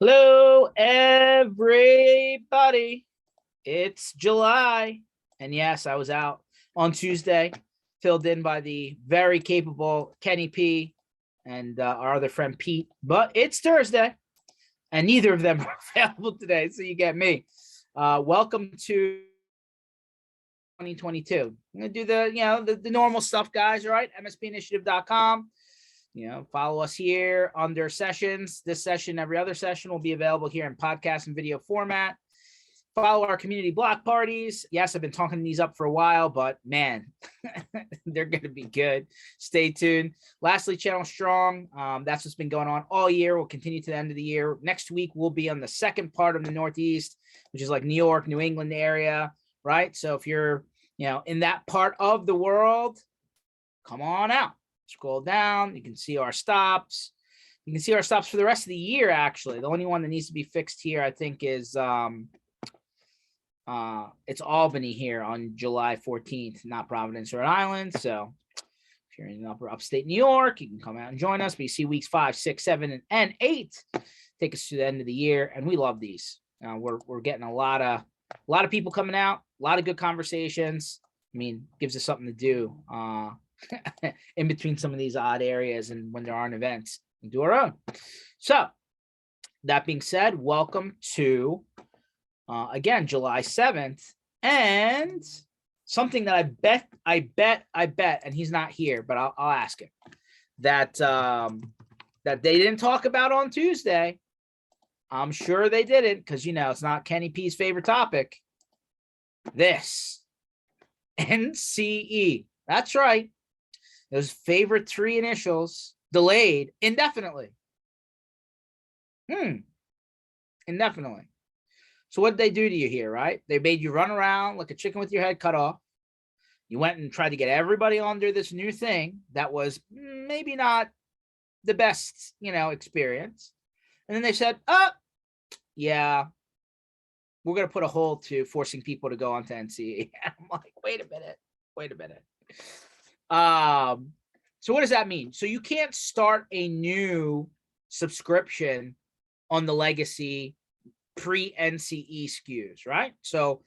Hello, everybody. It's July. And yes, I was out on Tuesday, filled in by the very capable Kenny P and our other friend Pete. But it's Thursday, and neither of them are available today. So you get me. Welcome to 2022. I'm going to do the normal stuff, guys, all right? MSPinitiative.com. Follow us here under sessions. This session, every other session will be available here in podcast and video format. Follow our community block parties. Yes, I've been talking these up for a while, but man, they're going to be good. Stay tuned. Lastly, Channel Strong. That's what's been going on all year. We'll continue to the end of the year. Next week, we'll be on the second part of the Northeast, which is like New York, New England area, right? So if you're, in that part of the world, come on out. Scroll down, you can see our stops. You can see our stops for the rest of the year, actually. The only one that needs to be fixed here, I think, is it's Albany here on July 14th, not Providence, Rhode Island. So if you're in upstate New York, you can come out and join us. But you see weeks 5, 6, 7, and 8 take us to the end of the year, and we love these. We're getting a lot of people coming out, a lot of good conversations. I mean, gives us something to do in between some of these odd areas and when there aren't events, and do our own. So that being said, welcome to again July 7th, and something that I bet, and he's not here, but I'll ask him, that that they didn't talk about on Tuesday. I'm sure they didn't, because it's not Kenny P's favorite topic. This NCE. That's right. Those favorite 3 initials delayed indefinitely. Indefinitely. So what did they do to you here, right? They made you run around like a chicken with your head cut off. You went and tried to get everybody under this new thing that was maybe not the best, experience. And then they said, yeah, we're going to put a hold to forcing people to go onto NCE. I'm like, wait a minute. So what does that mean? So you can't start a new subscription on the legacy pre-NCE SKUs, right? So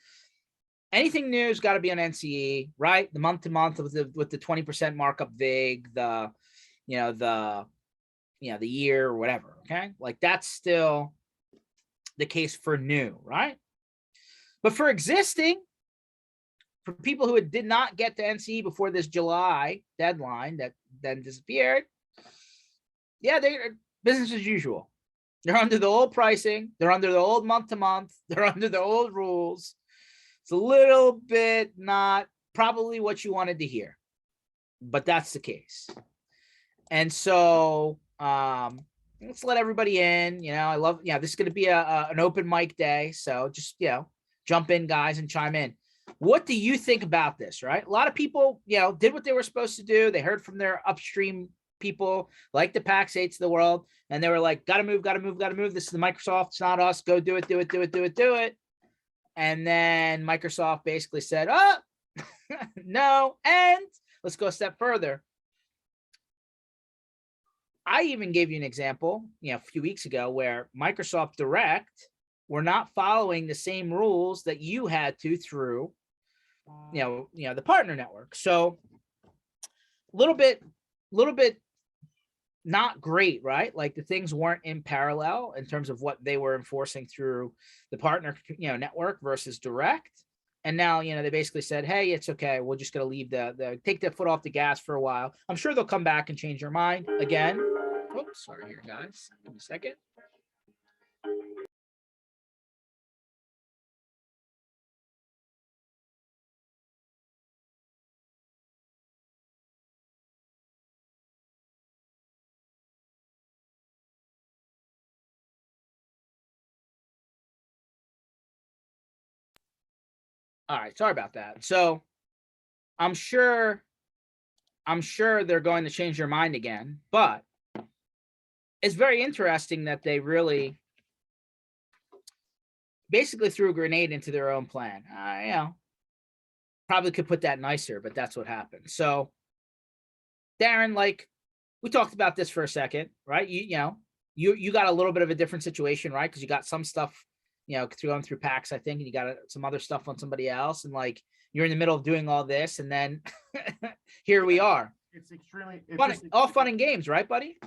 anything new has got to be on NCE, right? The month to month with the 20% markup VIG, the year or whatever. Okay, like that's still the case for new, right? But for existing, for people who did not get to NCE before this July deadline that then disappeared, yeah, they're business as usual. They're under the old pricing. They're under the old month-to-month. They're under the old rules. It's a little bit not probably what you wanted to hear, but that's the case. And so let's let everybody in. I love, this is going to be an open mic day. So just, jump in, guys, and chime in. What do you think about this, right? A lot of people, did what they were supposed to do. They heard from their upstream people like the PAX 8s of the world, and they were like, gotta move. This is the Microsoft. It's not us. Go do it. And then Microsoft basically said, no. And let's go a step further. I even gave you an example, a few weeks ago where Microsoft Direct were not following the same rules that you had to through, the partner network. So a little bit not great, right? Like the things weren't in parallel in terms of what they were enforcing through the partner, network versus direct. And now, they basically said, hey, it's okay. We're just going to leave take their foot off the gas for a while. I'm sure they'll come back and change their mind again. Oops, sorry here, guys. Give me a second. All right, sorry about that. So I'm sure they're going to change their mind again, but it's very interesting that they really basically threw a grenade into their own plan. Probably could put that nicer, but that's what happened. So Darren, like we talked about this for a second, right? you got a little bit of a different situation, right? Because you got some stuff, going through packs, I think, and you got some other stuff on somebody else, and like you're in the middle of doing all this, and then here we are. It's extremely all fun and games, right, buddy?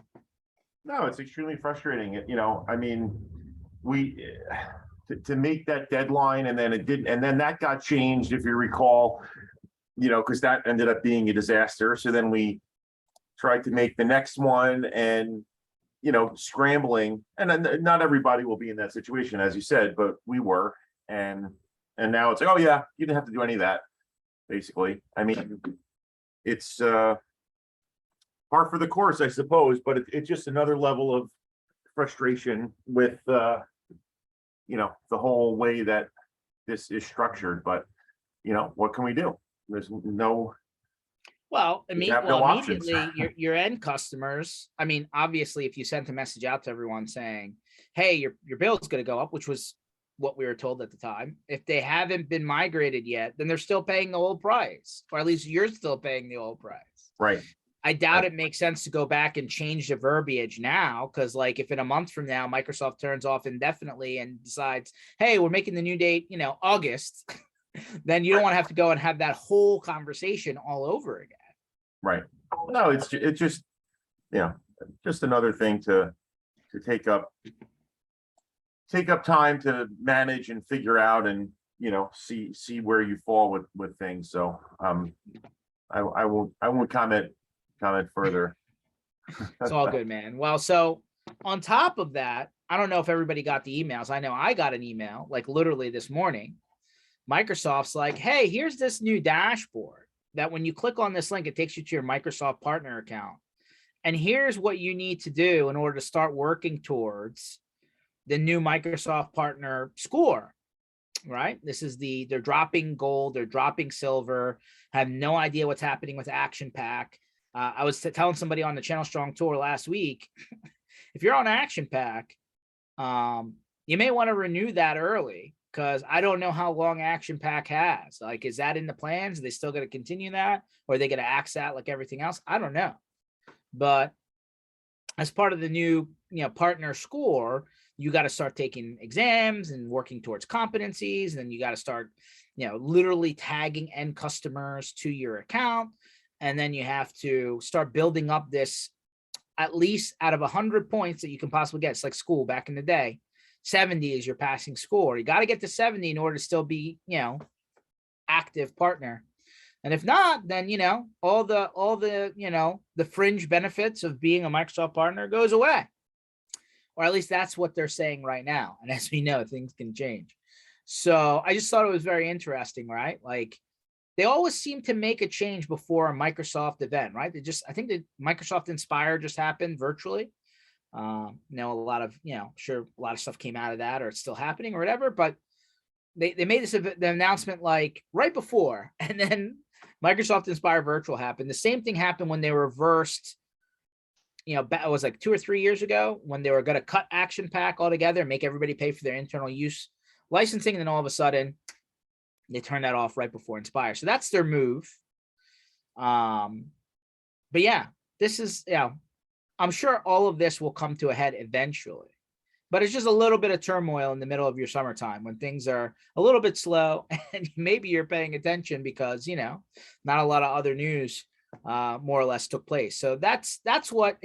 No, it's extremely frustrating. I mean, we to meet that deadline, and then it didn't, and then that got changed, if you recall, because that ended up being a disaster. So then we tried to make the next one, and scrambling, and then not everybody will be in that situation, as you said, but we were, and now it's like, oh yeah, you didn't have to do any of that, basically. I mean, it's par for the course, I suppose, but it's just another level of frustration with the whole way that this is structured. But what can we do? There's no immediately your end customers. I mean, obviously, if you sent a message out to everyone saying, "Hey, your bill is going to go up," which was what we were told at the time, if they haven't been migrated yet, then they're still paying the old price, or at least you're still paying the old price. Right. I doubt it makes sense to go back and change the verbiage now, because like if in a month from now Microsoft turns off indefinitely and decides, hey, we're making the new date, August, then you don't want to have to go and have that whole conversation all over again. Right. No, it's just just another thing to take up time to manage and figure out, and see where you fall with things. So I won't comment further. It's all good, man. Well, so on top of that, I don't know if everybody got the emails. I know I got an email like literally this morning. Microsoft's like, hey, here's this new dashboard that when you click on this link, it takes you to your Microsoft partner account. And here's what you need to do in order to start working towards the new Microsoft partner score, right? This is they're dropping gold, they're dropping silver, have no idea what's happening with Action Pack. I was telling somebody on the Channel Strong tour last week, if you're on Action Pack, you may want to renew that early, because I don't know how long Action Pack has. Like, is that in the plans? Are they still going to continue that? Or are they going to axe that like everything else? I don't know. But as part of the new partner score, you got to start taking exams and working towards competencies. And then you got to start, literally tagging end customers to your account. And then you have to start building up this, at least out of 100 points that you can possibly get. It's like school back in the day. 70 is your passing score. You got to get to 70 in order to still be, active partner. And if not, then, all the fringe benefits of being a Microsoft partner goes away. Or at least that's what they're saying right now. And as we know, things can change. So I just thought it was very interesting, right? Like, they always seem to make a change before a Microsoft event, right? I think the Microsoft Inspire just happened virtually. A lot of, sure, a lot of stuff came out of that, or it's still happening or whatever, but they made the announcement like right before, and then Microsoft Inspire Virtual happened. The same thing happened when they reversed, it was like 2 or 3 years ago when they were going to cut Action Pack altogether and make everybody pay for their internal use licensing. And then all of a sudden they turned that off right before Inspire. So that's their move. But yeah, this is, I'm sure all of this will come to a head eventually, but it's just a little bit of turmoil in the middle of your summertime when things are a little bit slow, and maybe you're paying attention because, not a lot of other news more or less took place. So that's what,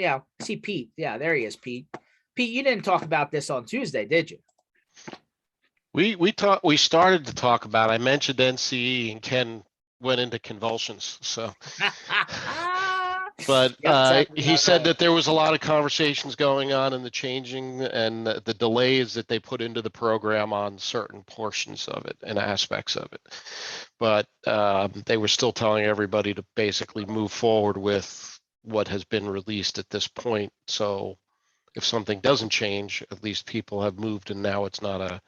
see Pete. Yeah, there he is, Pete. Pete, you didn't talk about this on Tuesday, did you? We started to talk about it. I mentioned NCE and Ken went into convulsions. So, but he said that there was a lot of conversations going on in the changing and the delays that they put into the program on certain portions of it and aspects of it. But they were still telling everybody to basically move forward with what has been released at this point. So if something doesn't change, at least people have moved, and now it's not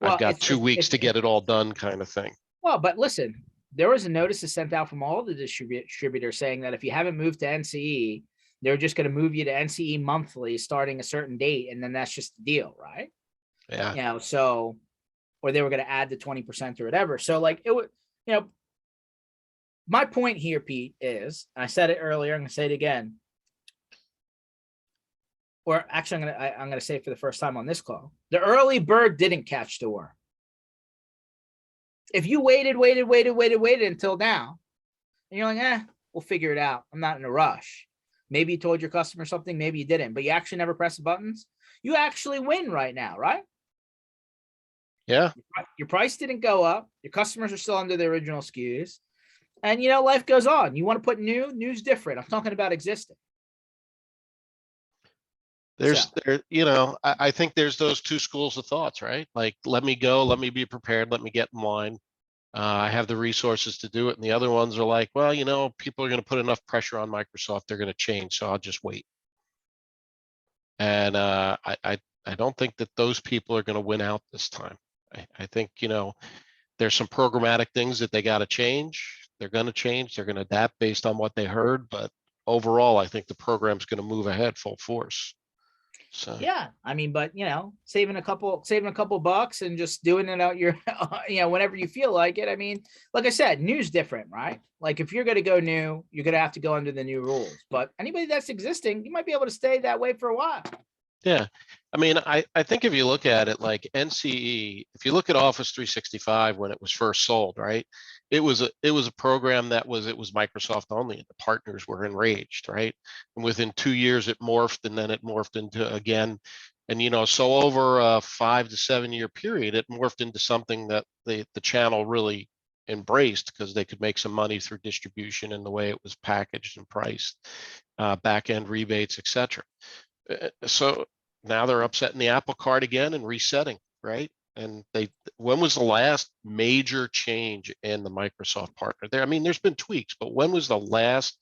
I've got 2 weeks to get it all done kind of thing. Well, but listen, there was a notice sent out from all the distributors saying that if you haven't moved to NCE, they're just going to move you to NCE monthly starting a certain date. And then that's just the deal, right? Yeah. So, or they were going to add the 20% or whatever. So like it would, my point here, Pete, is, I said it earlier, I'm going to say it again. or actually I'm gonna say it for the first time on this call, the early bird didn't catch the worm. If you waited until now, and you're like, we'll figure it out. I'm not in a rush. Maybe you told your customer something, maybe you didn't, but you actually never press the buttons. You actually win right now, right? Yeah. Your price didn't go up. Your customers are still under the original SKUs. And, life goes on. You want to put new's different. I'm talking about existing. I think there's those two schools of thoughts, right? Like, let me go, let me be prepared, let me get in line. I have the resources to do it. And the other ones are like, well, people are going to put enough pressure on Microsoft, they're going to change, so I'll just wait. And I don't think that those people are going to win out this time. I think, there's some programmatic things that they got to change. They're going to change. They're going to adapt based on what they heard. But overall, I think the program's going to move ahead full force. So yeah, I mean, but saving a couple bucks and just doing it out your, whenever you feel like it. I mean, like I said, new's different, right? Like if you're going to go new, you're going to have to go under the new rules. But anybody that's existing, you might be able to stay that way for a while. yeah, I mean, I think if you look at it like NCE, if you look at Office 365 when it was first sold, right? It was a program it was Microsoft only, and the partners were enraged, right? And within 2 years it morphed, and then it morphed into again. And so over a 5 to 7 year period, it morphed into something that the channel really embraced because they could make some money through distribution and the way it was packaged and priced, back end rebates, etc. So now they're upsetting the apple cart again and resetting, right? And when was the last major change in the Microsoft partner there? I mean, there's been tweaks, but when was the last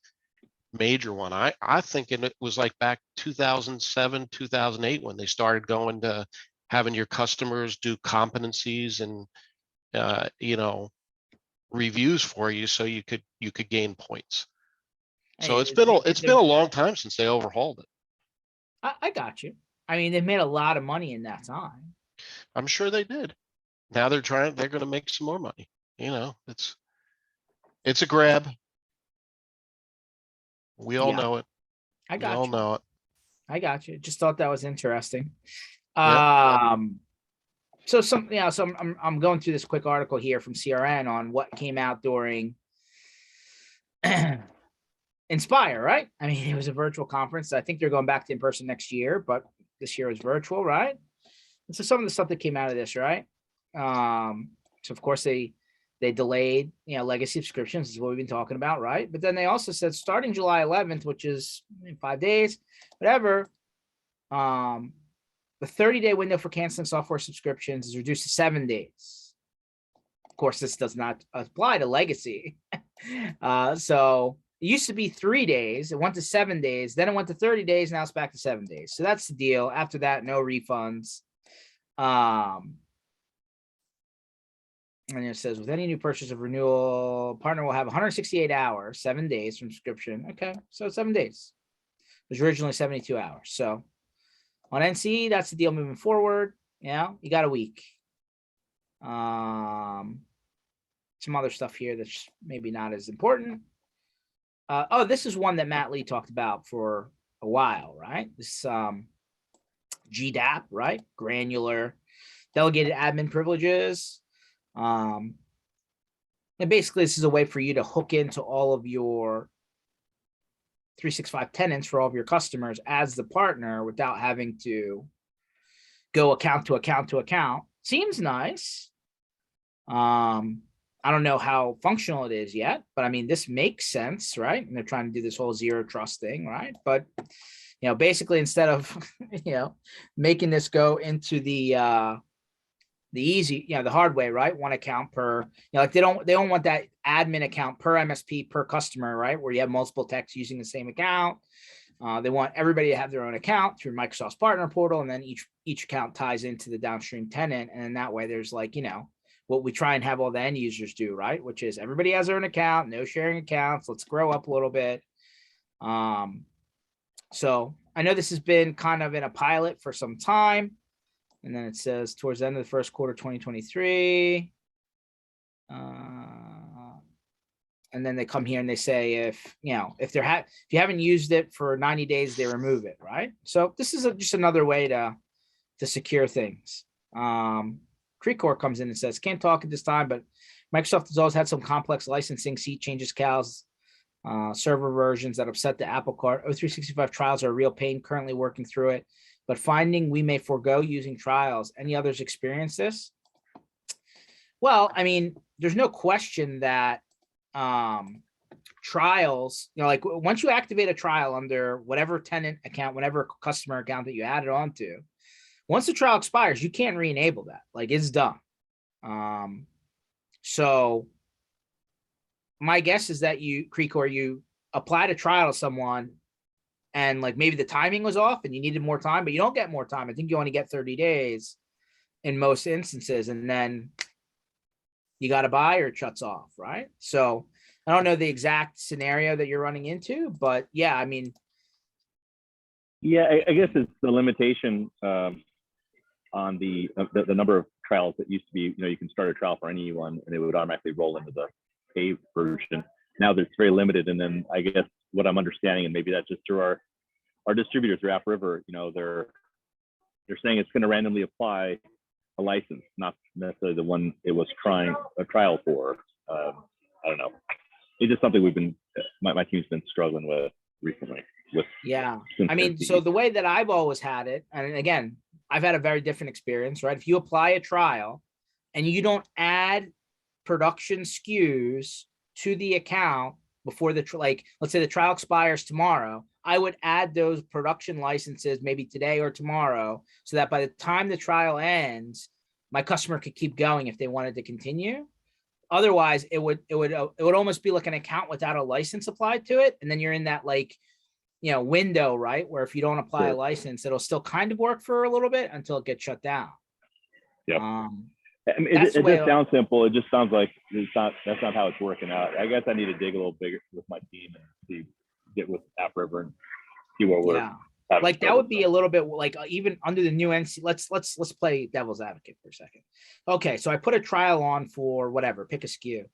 major one? I think it was like back 2007, 2008 when they started going to having your customers do competencies and reviews for you so you could gain points. So it's been a long time since they overhauled it. I got you. I mean, they've made a lot of money in that time. I'm sure they did. Now they're going to make some more money. It's a grab. We all know it. I got we all you. know it. I got you. Just thought that was interesting. Yep. So I'm going through this quick article here from CRN on what came out during Inspire, right? I mean, it was a virtual conference. I think they're going back to in person next year, but this year was virtual, right? And so some of the stuff that came out of this, right? So of course they delayed, legacy subscriptions is what we've been talking about, right? But then they also said starting July 11th, which is 5 days, whatever, the 30-day window for canceling software subscriptions is reduced to 7 days. Of course, this does not apply to legacy. So it used to be 3 days. It went to 7 days. Then it went to 30 days. Now it's back to 7 days. So that's the deal. After that, no refunds. And it says with any new purchase of renewal, partner will have 168 hours, 7 days from subscription. Okay, so 7 days. It was originally 72 hours. So on NC, that's the deal moving forward. You got a week. Some other stuff here that's maybe not as important. This is one that Matt Lee talked about for a while, right? This GDAP, right? Granular delegated admin privileges. And basically, this is a way for you to hook into all of your 365 tenants for all of your customers as the partner without having to go account to account to account. Seems nice. I don't know how functional it is yet, but I mean, this makes sense, right? And they're trying to do this whole zero trust thing, right? But, basically instead of, making this go into the easy, the hard way, right? One account per, like they don't want that admin account per MSP per customer, right? Where you have multiple techs using the same account. They want everybody to have their own account through Microsoft's partner portal. And then each account ties into the downstream tenant. And then that way there's like, what we try and have all the end users do, right? Which is everybody has their own account, no sharing accounts. Let's grow up a little bit. So I know this has been kind of in a pilot for some time. And then it says towards the end of the first quarter, 2023. And and then they come here and they say, if you haven't used it for 90 days, they remove it, right? So this is just another way to secure things. Precor comes in and says, can't talk at this time, but Microsoft has always had some complex licensing, seat changes, CALs, server versions that upset the apple cart. O365 trials are a real pain, currently working through it, but finding we may forego using trials. Any others experience this? Well, I mean, there's no question that trials, like once you activate a trial under whatever tenant account, whatever customer account that you added onto, once the trial expires, you can't re-enable that. Like, it's done. So my guess is that you applied a trial to someone and like maybe the timing was off and you needed more time, but you don't get more time. I think you only get 30 days in most instances, and then you got to buy or it shuts off, right? So I don't know the exact scenario that you're running into, but yeah, I mean. Yeah, I guess it's the limitation on the number of trials that used to be, you can start a trial for anyone and it would automatically roll into the paid version. Now that it's very limited. And then I guess what I'm understanding, and maybe that's just through our distributors through AppRiver, they're saying it's going to randomly apply a license, not necessarily the one it was trying a trial for. I don't know. It's just something we've been, my team's been struggling with recently. Yeah, I mean, so the way that I've always had it, and again, I've had a very different experience, right? If you apply a trial and you don't add production SKUs to the account before like, let's say the trial expires tomorrow, I would add those production licenses maybe today or tomorrow, so that by the time the trial ends, my customer could keep going if they wanted to continue. Otherwise, it would almost be like an account without a license applied to it, and then you're in that like, window, right, where if you don't apply a license, it'll still kind of work for a little bit until it gets shut down. Yeah. I mean, it just sounds simple. It just sounds like that's not how it's working out. I guess I need to dig a little bigger with my team and get with AppRiver and see what we're like. That would be a little bit like even under the new NC. Let's play devil's advocate for a second. Okay, so I put a trial on for whatever, pick a SKU.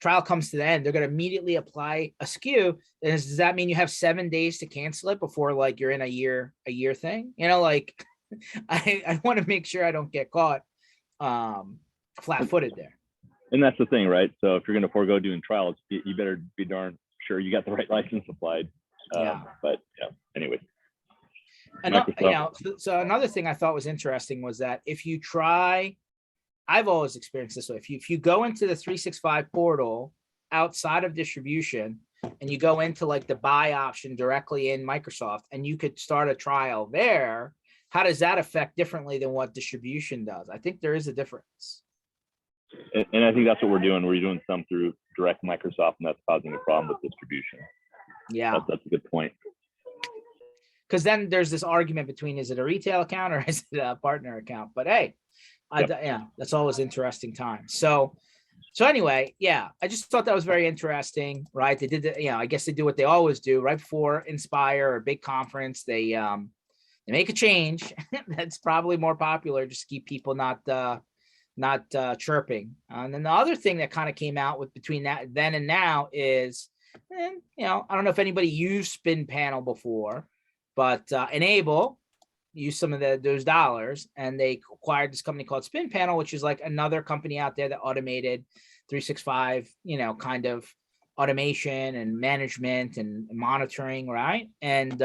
Trial comes to the end, they're going to immediately apply a SKU. Does that mean you have 7 days to cancel it before like you're in a year thing? Like I want to make sure I don't get caught flat-footed there. And that's the thing, right? So if you're going to forego doing trials, you better be darn sure you got the right license applied. But anyway. So another thing I thought was interesting was that if you try, I've always experienced this way. If you go into the 365 portal outside of distribution and you go into like the buy option directly in Microsoft and you could start a trial there, how does that affect differently than what distribution does? I think there is a difference. And I think that's what we're doing. We're doing some through direct Microsoft, and that's causing a problem with distribution. Yeah, that's a good point. Because then there's this argument between, is it a retail account or is it a partner account? But hey, that's always interesting time. So anyway, I just thought that was very interesting, right? They did, I guess they do what they always do right before Inspire or a big conference. They make a change that's probably more popular, just to keep people not chirping. And then the other thing that kind of came out with between that then and now is, I don't know if anybody used Spin Panel before, but Enable used some of those dollars, and they acquired this company called Spin Panel, which is like another company out there that automated 365, kind of automation and management and monitoring, right? And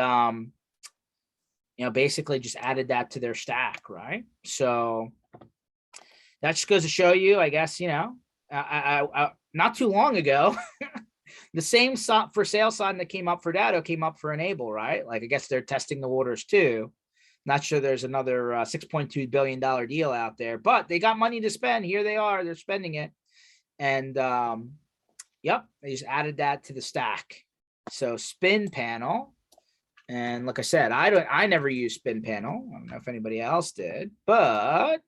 basically just added that to their stack, right? So that just goes to show you, I guess, I not too long ago, the same for sale sign that came up for Datto came up for Enable, right? Like, I guess they're testing the waters too. Not sure there's another $6.2 billion deal out there, but they got money to spend. Here they are, they're spending it. And they just added that to the stack. So Spin Panel. And like I said, I never used Spin Panel. I don't know if anybody else did, but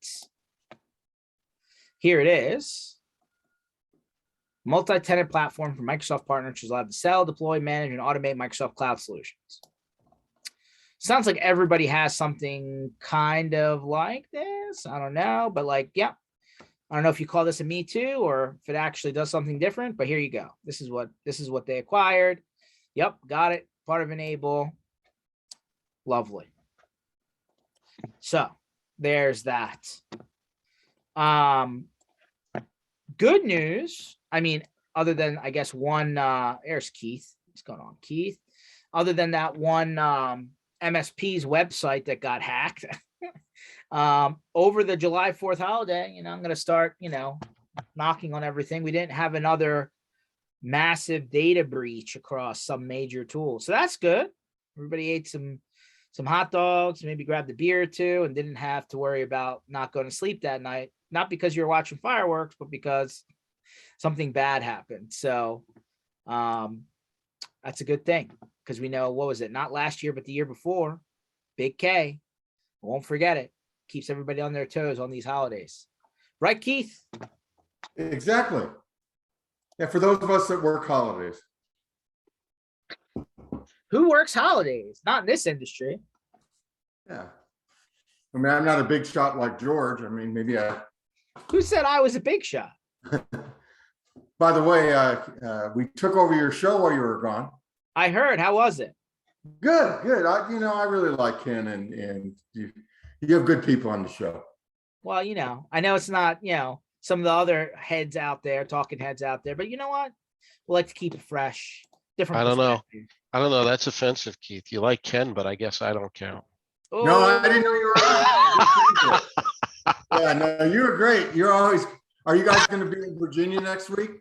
here it is. Multi-tenant platform for Microsoft partners, which is allowed to sell, deploy, manage, and automate Microsoft cloud solutions. Sounds like everybody has something kind of like this. I don't know, but I don't know if you call this a Me Too or if it actually does something different, but here you go. This is what they acquired. Yep, got it. Part of Enable. Lovely. So there's that. Good news. I mean, other than I guess one there's Keith. What's going on, Keith? Other than that one MSP's website that got hacked. Over the July 4th holiday, I'm going to start, knocking on everything. We didn't have another massive data breach across some major tools. So that's good. Everybody ate some hot dogs, maybe grabbed a beer or two, and didn't have to worry about not going to sleep that night. Not because you're watching fireworks, but because something bad happened. So that's a good thing, because we know, what was it? Not last year, but the year before. Big K. Won't forget it. Keeps everybody on their toes on these holidays. Right, Keith? Exactly. Yeah, for those of us that work holidays. Who works holidays? Not in this industry. Yeah. I mean, I'm not a big shot like George. I mean, maybe Who said I was a big shot? by the way, we took over your show while you were gone. I heard. How was it? Good. I really like Ken, and you have good people on the show. Well, I know it's not, some of the other heads out there, talking heads out there, but you know what? We like to keep it fresh. Different. I don't know. perspective. I don't know. That's offensive, Keith. You like Ken, but I guess I don't count. No, I didn't know you were. Yeah, no, you were great. You're always. Are you guys going to be in Virginia next week?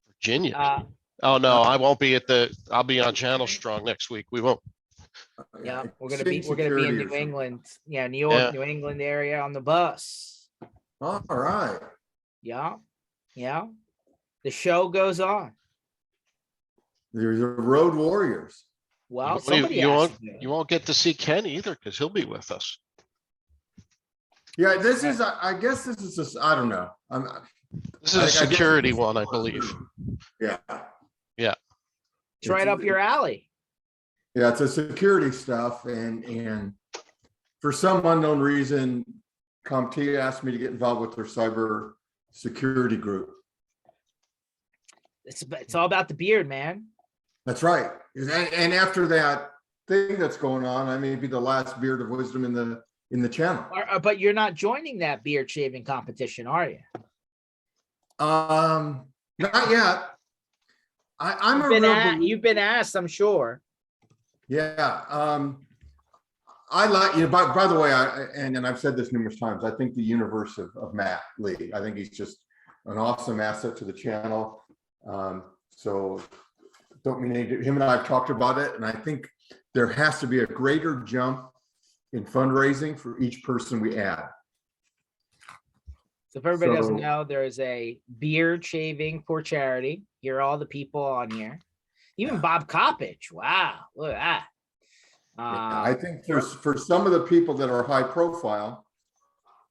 Virginia. Oh no, I won't be I'll be on Channel Strong next week. We won't. Yeah, we're gonna be in New England. Yeah, New York, Yeah. New England area on the bus. All right. Yeah. The show goes on. There's the Road Warriors. Well, You somebody won't, has to do it. you won't get to see Ken either, because he'll be with us. Yeah, this is. I guess this is just. I don't know. This is a security one, I believe. Yeah. It's right up your alley. Yeah, it's a security stuff, and for some unknown reason, CompTIA asked me to get involved with their cyber security group. It's all about the beard, man. That's right. And after that thing that's going on, I may be the last beard of wisdom in the channel. But you're not joining that beard shaving competition, are you? Not yet. I'm You've been asked, I'm sure. Yeah. I like, by the way, and I've said this numerous times, I think the universe of Matt Lee, I think he's just an awesome asset to the channel. So don't mean him and I have talked about it, and I think there has to be a greater jump in fundraising for each person we add. So if everybody doesn't know, there's a beard shaving for charity. Here are all the people on here. Even Bob Coppage. Wow, look at that. I think for some of the people that are high profile,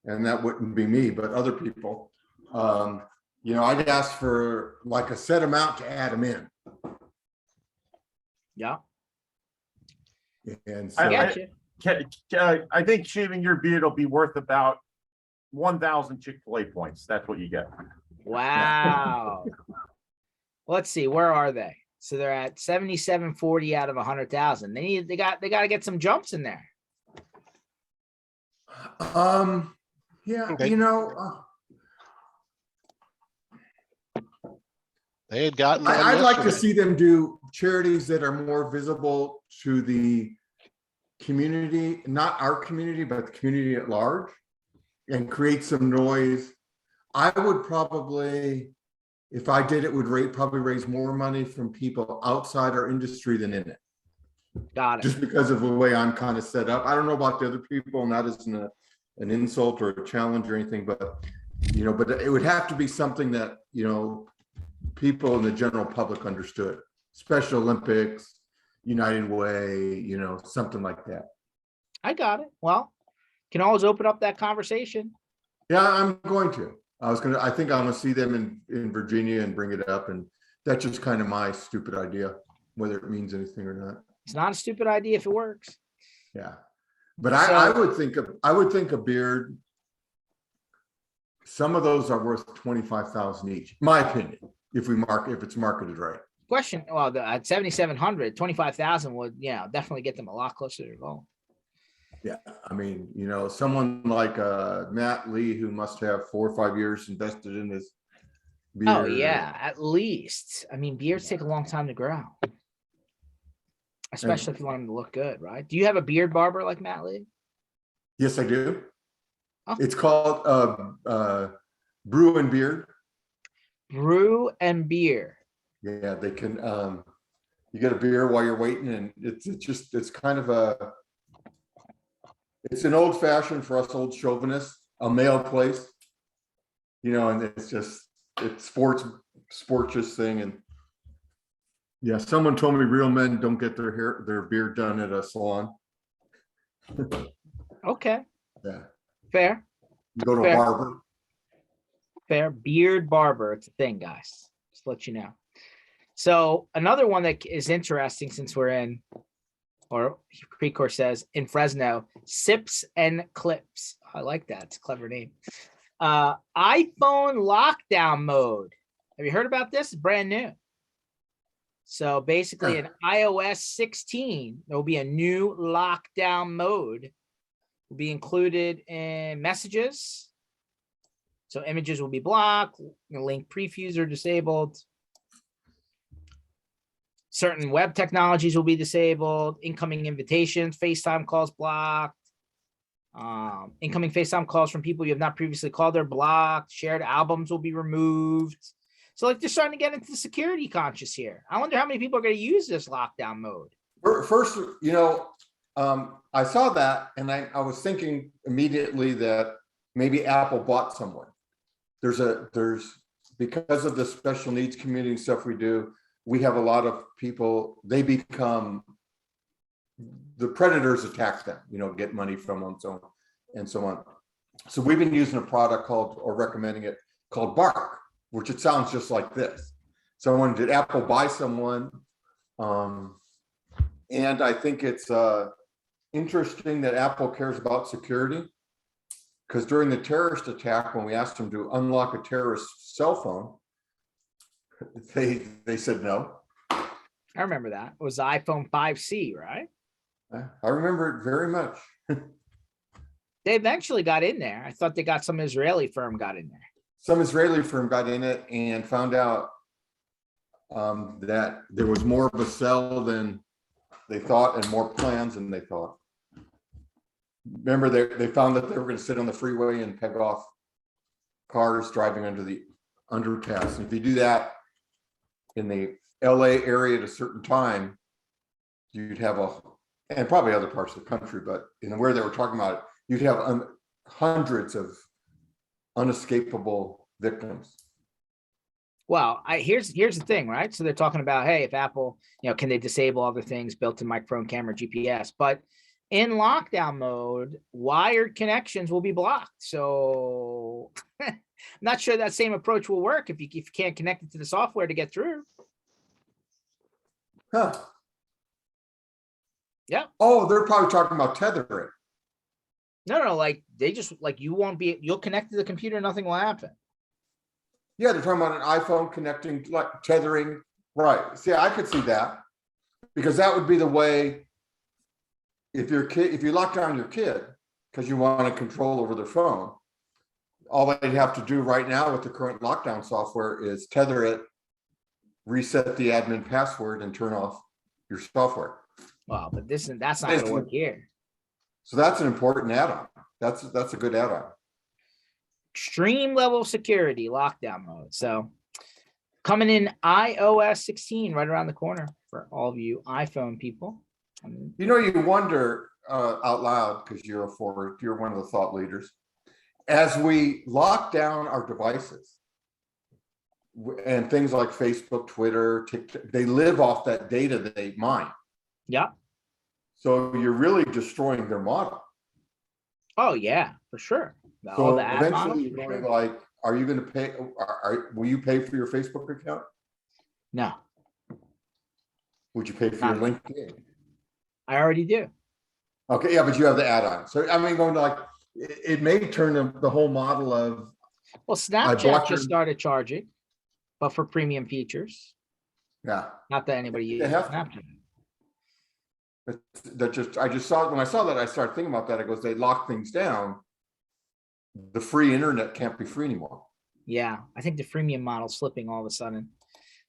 and that wouldn't be me, but other people, I'd ask for like a set amount to add them in. Yeah. And I so, get you. I think shaving your beard will be worth about 1,000 Chick-fil-A points. That's what you get. Wow. Let's see, where are they? So they're at 7740 out of 100,000. They got to get some jumps in there. yeah, Okay. They had gotten. I'd like to see them do charities that are more visible to the community, not our community, but the community at large, and create some noise. I would probably, if I did it, would probably raise more money from people outside our industry than in it. Got it. Just because of the way I'm kind of set up. I don't know about the other people, not as an insult or a challenge or anything, but but it would have to be something that people in the general public understood. Special Olympics, United Way, something like that. I got it. Well, can always open up that conversation. Yeah, I'm going to. I think I'm gonna see them in Virginia and bring it up, and that's just kind of my stupid idea, whether it means anything or not. It's not a stupid idea if it works. Yeah, but I would think a beard. Some of those are worth 25,000 each, my opinion, if it's marketed right. Question, well, at 7,700, 25,000 would, yeah, definitely get them a lot closer to goal. Yeah, I mean, someone like Matt Lee, who must have 4 or 5 years invested in this Oh, beer. yeah, at least. I mean, beards take a long time to grow. Especially if you want them to look good, right? Do you have a beard barber like Matt Lee? Yes, I do. Oh. It's called Brew and Beard. Brew and beer. Yeah, they can, you get a beer while you're waiting, and it's kind of it's an old fashioned for us old chauvinists, a male place, and it's sports thing. And yeah, someone told me real men don't get their beard done at a salon. Okay, Yeah, fair, you go to Fair. a barber. fair. Beard barber, it's a thing, guys. Just to let you know. So another one that is interesting since we're in, or Precor says in Fresno, Sips and Clips. I like that. It's a clever name. iPhone lockdown mode. Have you heard about this? It's brand new. So basically in iOS 16, there will be a new lockdown mode. Will be included in messages. So images will be blocked, link previews are disabled. Certain web technologies will be disabled. Incoming invitations, FaceTime calls blocked. Incoming FaceTime calls from people you have not previously called are blocked. Shared albums will be removed. So like they're starting to get into the security conscious here. I wonder how many people are going to use this lockdown mode. First, I saw that and I was thinking immediately that maybe Apple bought someone. There's because of the special needs community and stuff we do, we have a lot of people, they become, the predators attack them, get money from them, and so on. So we've been using a product recommending it called Bark, which it sounds just like this. Did Apple buy someone? And I think it's interesting that Apple cares about security, because during the terrorist attack, when we asked them to unlock a terrorist's cell phone, they said no. I remember that. It was the iPhone 5C, right? I remember it very much. They eventually got in there. I thought they got some Israeli firm got in there. Some Israeli firm got in it and found out that there was more of a cell than they thought and more plans than they thought. Remember, they found that they were going to sit on the freeway and peg off cars driving under the underpass. And if you do that in the LA area at a certain time, you'd have and probably other parts of the country, but where they were talking about it, you'd have hundreds of unescapable victims. Well, here's the thing, right? So they're talking about, hey, if Apple, can they disable other things built in microphone, camera, GPS? But in lockdown mode, wired connections will be blocked. So I'm not sure that same approach will work if you can't connect it to the software to get through. Huh. Yeah. Oh, they're probably talking about tethering. No, like they just you'll connect to the computer, nothing will happen. Yeah, they're talking about an iPhone connecting, like tethering. Right. See, I could see that, because that would be the way. If you lock down your kid because you want to control over their phone, all they'd have to do right now with the current lockdown software is tether it, reset the admin password, and turn off your software. Wow, but that's not going to work here. So that's an important add-on. That's a good add-on. Extreme level security lockdown mode. So coming in iOS 16 right around the corner for all of you iPhone people. You wonder out loud, because you're one of the thought leaders, as we lock down our devices and things like Facebook, Twitter, TikTok, they live off that data that they mine. Yeah. So you're really destroying their model. Oh yeah, for sure. So eventually you're going like, are you going to pay? Will you pay for your Facebook account? No. Would you pay for your LinkedIn? I already do. Okay, yeah, but you have the add-on. So I mean, going to like, it may turn the whole model of Well, bought Snapchat your- just started charging, but for premium features. Yeah. Not that anybody They uses have to. Snapchat. I just saw, when I saw that, I started thinking about that. It goes, they lock things down. The free internet can't be free anymore. Yeah, I think the freemium model's slipping all of a sudden.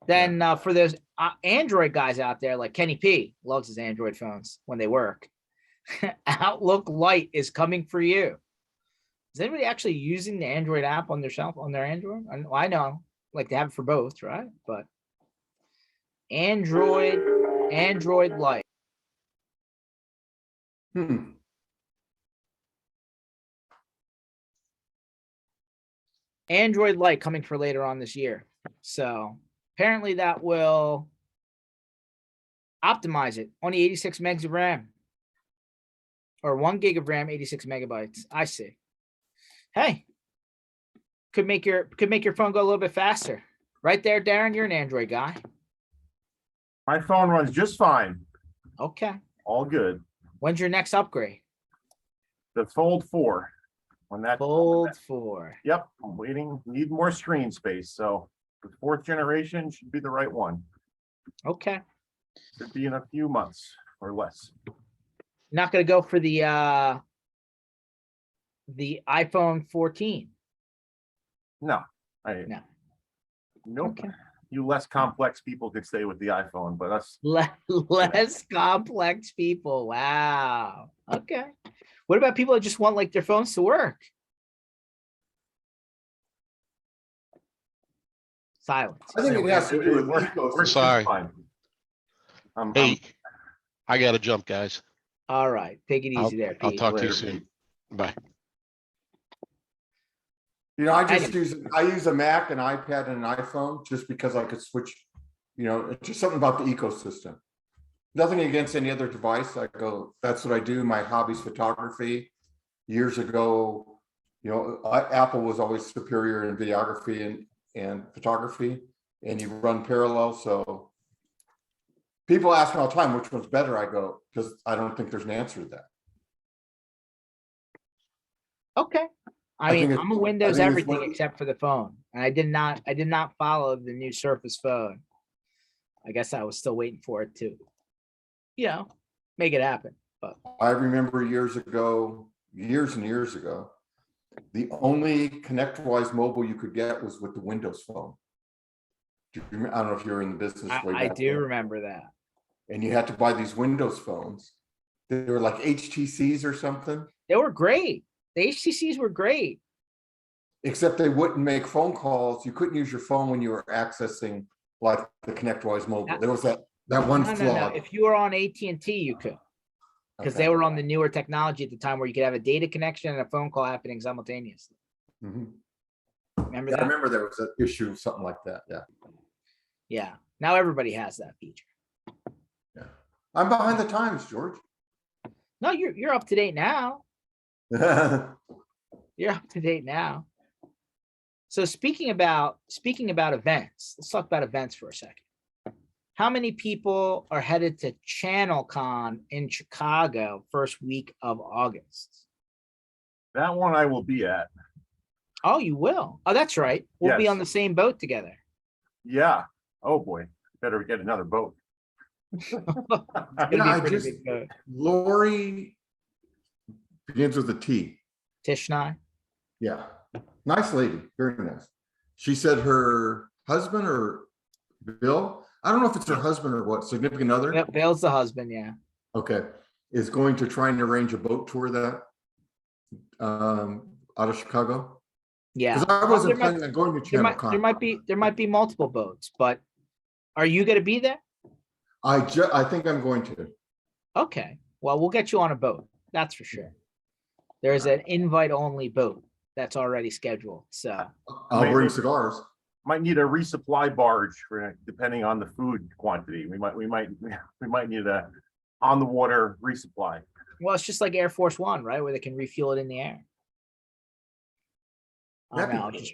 Then for those Android guys out there, like Kenny P loves his Android phones when they work. Outlook Lite is coming for you. Is anybody actually using the Android app on their Android? I know, like they have it for both, right? But Android Lite. Android Lite coming for later on this year. So apparently that will optimize it. Only 86 megs of RAM. Or 1 gig of RAM, 86 megabytes. I see. Hey, could make your phone go a little bit faster. Right there, Darren, you're an Android guy. My phone runs just fine. Okay. All good. When's your next upgrade? The Fold 4. When that Fold 4. Yep, I'm waiting. Need more screen space. So the 4th generation should be the right one. Okay. Should be in a few months or less. Not gonna go for the iPhone 14. No, No. nope. Okay. You less complex people could stay with the iPhone, but us. Less complex people. Wow. Okay. What about people that just want like their phones to work? Silence. I think it has to do with We're ecosystem. Sorry. fine. Hey, I gotta jump, guys. All right. Take it easy there, I'll Pete. talk to you Later, soon. Bye. You know, I Anyway. use a Mac, an iPad, and an iPhone just because I could switch, you know, it's just something about the ecosystem. Nothing against any other device. I go, that's what I do. My hobby's photography. Years ago, you know, Apple was always superior in videography and photography, and you run parallel. So people ask me all the time, which one's better? I go, because I don't think there's an answer to that. Okay. I think mean, it's- I'm a I Windows think it's everything what- except for the phone. And I did not follow the new Surface phone. I guess I was still waiting for it to, you know, make it happen. But I remember years and years ago, the only ConnectWise mobile you could get was with the Windows phone. I don't know if you're in the business way I back do then. remember that. And you had to buy these Windows phones. They were like HTCs or something, They were great. The HTCs were great. except they wouldn't make phone calls. You couldn't use your phone when you were accessing like the ConnectWise mobile. There was that one No. flaw. If you were on AT&T, you could. Because Okay. they were on the newer technology at the time where you could have a data connection and a phone call happening simultaneously. Mhm. Remember Yeah, I that? remember there was an issue, something like that. Yeah. Now everybody has that feature. Yeah. I'm behind the times, George. No, you're up to date now. You're up to date now. So speaking about events, let's talk about events for a second. How many people are headed to ChannelCon in Chicago first week of August? That one I will be at. Oh, you will. Oh, that's right. We'll be Yes. on the same boat together. Yeah. Oh boy. Better get another boat. It's gonna Yeah, be a I pretty just- big boat. Lori begins with a T. Tishnai. Yeah. Nice lady. Very nice. She said her husband or Bill, I don't know if it's her husband or what, significant other. Yep, Bill's the husband. Yeah. Okay. Is going to try and arrange a boat tour that out of Chicago. Yeah. Because I Well, wasn't there might- planning on going to there Channel might be multiple boats, but are you going to be there? I think I'm going to. Okay. Well, we'll get you on a boat. That's for sure. There's an invite only boat that's already scheduled. So I'll bring cigars. Might need a resupply barge for depending on the food quantity. We might need a on the water resupply. well, it's just like Air Force One, right? Where they can refuel it in the air. I don't That'd be know. I cool. just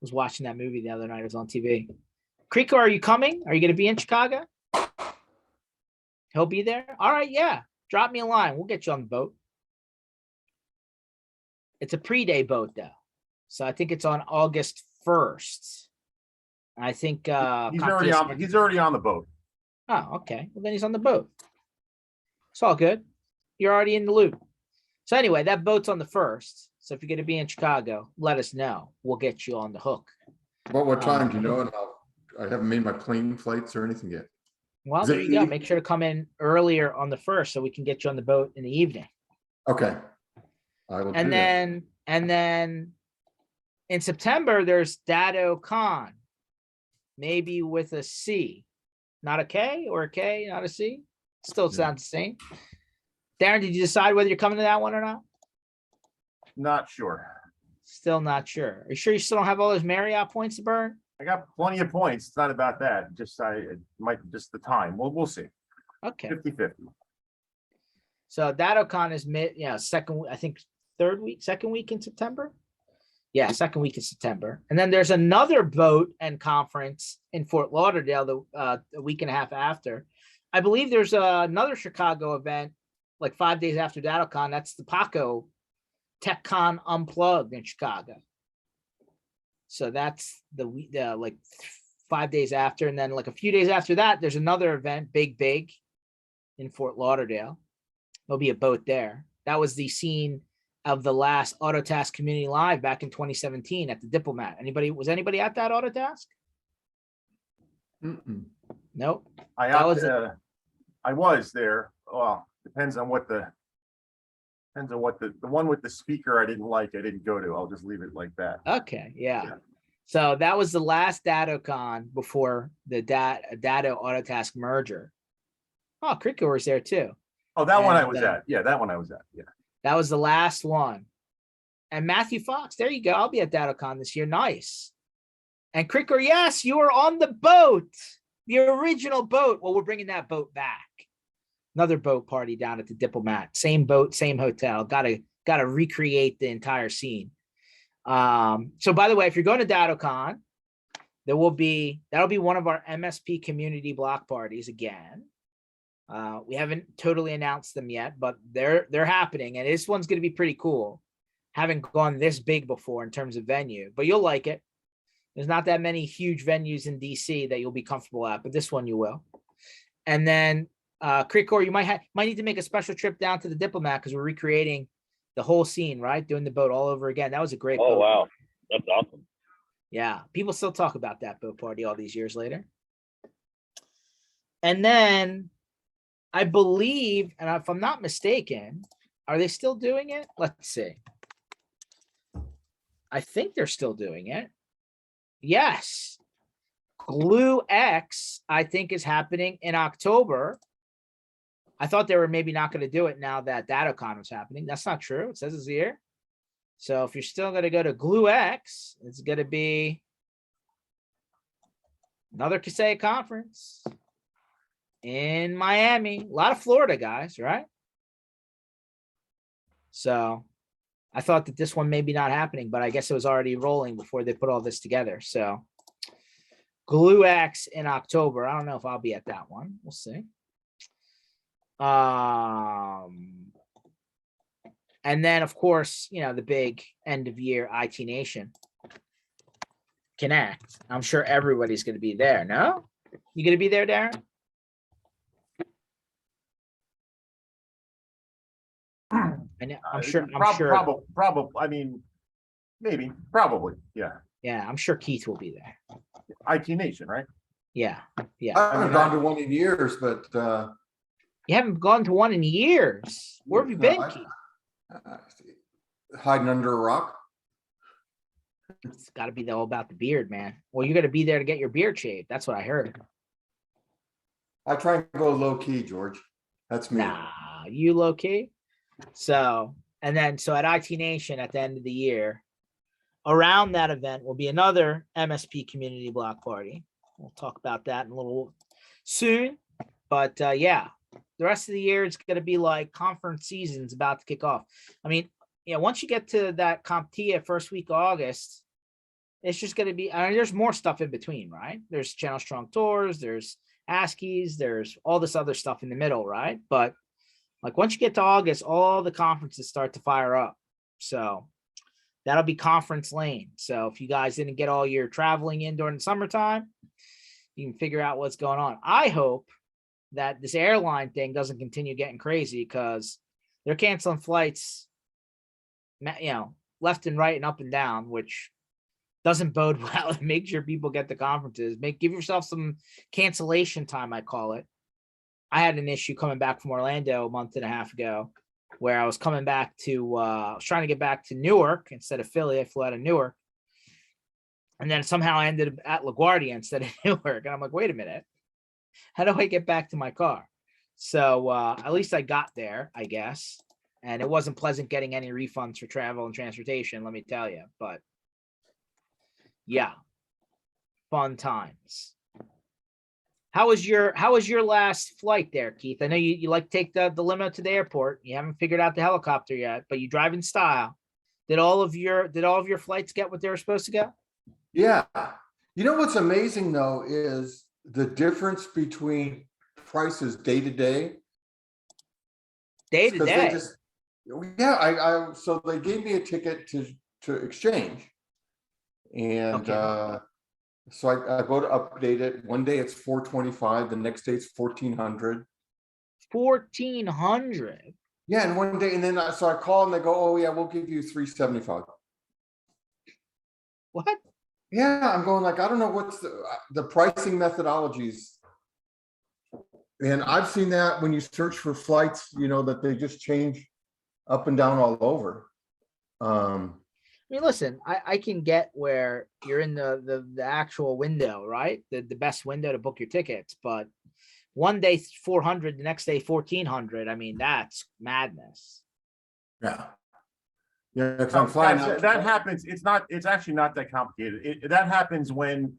was watching that movie the other night. It was on TV. Creeko, are you coming? Are you going to be in Chicago? He'll be there. All right. Yeah. Drop me a line. We'll get you on the boat. It's a pre-day boat though. So I think it's on August 1st. I think He's already on the boat. Oh, okay. Well, then he's on the boat. It's all good. You're already in the loop. So anyway, that boat's on the 1st. So if you're going to be in Chicago, let us know. We'll get you on the hook. What time do you know? And I haven't made my plane flights or anything yet. Well, Is there it you go. the- Make sure to come in earlier on the 1st so we can get you on the boat in the evening. Okay. I will do And that. then in September, there's DattoCon, maybe with a C, not a K, or a K, not a C. Still Yeah. sounds the same. Darren, did you decide whether you're coming to that one or not? Not sure. Still not sure. Are you sure you still don't have all those Marriott points to burn? I got plenty of points. It's not about that. It might just the time. We'll see. Okay. 50-50. So DattoCon is second, I think second week in September. Yeah, second week in September. And then there's another boat and conference in Fort Lauderdale the week and a half after. I believe there's another Chicago event like 5 days after DattoCon. That's the Paco TechCon Unplugged in Chicago. So that's the like 5 days after. And then like a few days after that, there's another event, Big in Fort Lauderdale. There'll be a boat there. That was the scene of the last Autotask Community Live back in 2017 at the Diplomat. Was anybody at that Autotask? Mm-mm. Nope. I was there. Well, depends on what the one with the speaker I didn't like. I didn't go to. I'll just leave it like that. Okay, yeah. Yeah. So that was the last DattoCon before the Datto Autotask merger. Oh, Cricket was there too. Oh, that one I And, was at. Yeah, that one I was at. Yeah. That was the last one. And Matthew Fox, there you go. I'll be at DattoCon this year. Nice. And Cricker, yes, you were on the boat, the original boat. Well, we're bringing that boat back. Another boat party down at the Diplomat. Same boat, same hotel. Got to recreate the entire scene. So by the way, if you're going to DattoCon, that'll be one of our MSP community block parties again. We haven't totally announced them yet, but they're happening, and this one's going to be pretty cool. Haven't gone this big before in terms of venue, but you'll like it. There's not that many huge venues in DC that you'll be comfortable at, but this one you will. And then Creekcore, you might need to make a special trip down to the Diplomat because we're recreating the whole scene, right? Doing the boat all over again. That was a great boat. Wow, that's awesome. Yeah, people still talk about that boat party all these years later. And then I believe, and if I'm not mistaken, are they still doing it? Let's see. I think they're still doing it. Yes. Glue X, I think, is happening in October. I thought they were maybe not going to do it now that DattoCon was happening. That's not true. It says it's here. So if you're still going to go to Glue X, it's going to be another Kaseya conference in Miami. A lot of Florida guys, right? So I thought that this one may be not happening, but I guess it was already rolling before they put all this together. So Glue X in October. I don't know if I'll be at that one. We'll see. And then of course, the big end of year IT Nation Connect. I'm sure everybody's going to be there. No, you going to be there, Darren? I'm sure. Probably. I mean, maybe. Probably. Yeah. Yeah, I'm sure Keith will be there. IT Nation, right? Yeah. I haven't gone to one in years, but You haven't gone to one in years. Where have you been, no, Keith? hiding under a rock. It's got to be all about the beard, man. Well, you're going to be there to get your beard shaved. That's what I heard. I try and go low key, George. That's me. Nah, you low key. So at IT Nation at the end of the year, around that event will be another MSP community block party. We'll talk about that in a little soon. But yeah, the rest of the year it's going to be like conference season's about to kick off. I mean, once you get to that CompTIA first week of August, it's just going to be, there's more stuff in between, right? There's Channel Strong Tours, there's ASCIIs, there's all this other stuff in the middle, right? But like once you get to August, all the conferences start to fire up. So That'll be conference lane. So if you guys didn't get all your traveling in during the summertime, you can figure out what's going on. I hope that this airline thing doesn't continue getting crazy, because they're canceling flights, left and right and up and down, which doesn't bode well. Make sure people get the conferences. Give yourself some cancellation time, I call it. I had an issue coming back from Orlando a month and a half ago, where I was coming back to, I was trying to get back to Newark instead of Philly. I flew out of Newark. And then somehow I ended up at LaGuardia instead of Newark. And I'm like, wait a minute. How do I get back to my car? So at least I got there, I guess. And it wasn't pleasant getting any refunds for travel and transportation, let me tell you. But yeah, fun times. How was your last flight there, Keith? I know you like to take the limo to the airport. You haven't figured out the helicopter yet, but you drive in style. Did all of your flights get what they were supposed to go? Yeah. You know what's amazing though is the difference between prices day to day. Day to day. Yeah, so they gave me a ticket to exchange. And Okay. so I go to update it. One day it's $425, the next day it's $1,400. 1,400. Yeah, and one day, and then so I call and they go, oh yeah, we'll give you $375. What? Yeah, I'm going like, I don't know what's the pricing methodologies. And I've seen that when you search for flights, that they just change up and down all over. I mean, listen, I can get where you're in the actual window, right? The best window to book your tickets, but one day 400, the next day 1,400. I mean, that's madness. Yeah. Yeah, because I'm flying out. That happens. It's actually not that complicated. That happens when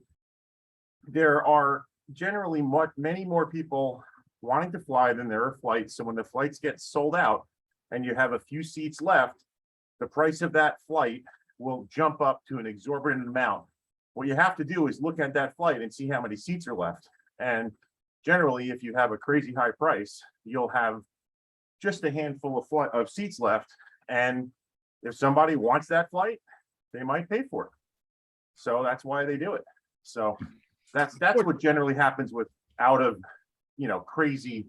there are generally many more people wanting to fly than there are flights. So when the flights get sold out and you have a few seats left, the price of that flight will jump up to an exorbitant amount. What you have to do is look at that flight and see how many seats are left. And generally, if you have a crazy high price, you'll have just a handful of seats left. And if somebody wants that flight, they might pay for it. So that's why they do it. So that's what generally happens with out of, crazy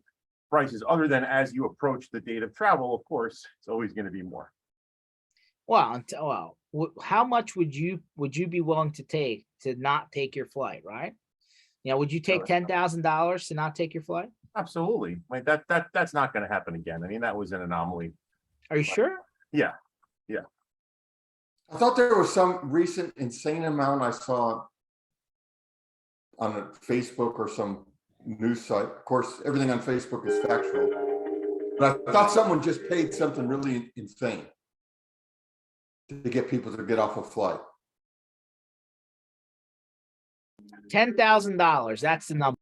prices, other than as you approach the date of travel, of course, it's always going to be more. Well, how much would you be willing to take to not take your flight, right? Would you take $10,000 to not take your flight? Absolutely. Like that's not going to happen again. I mean, that was an anomaly. Are you sure? Yeah. I thought there was some recent insane amount I saw on a Facebook or some news site. Of course, everything on Facebook is factual, but I thought someone just paid something really insane to get people to get off a flight. $10,000. That's the number.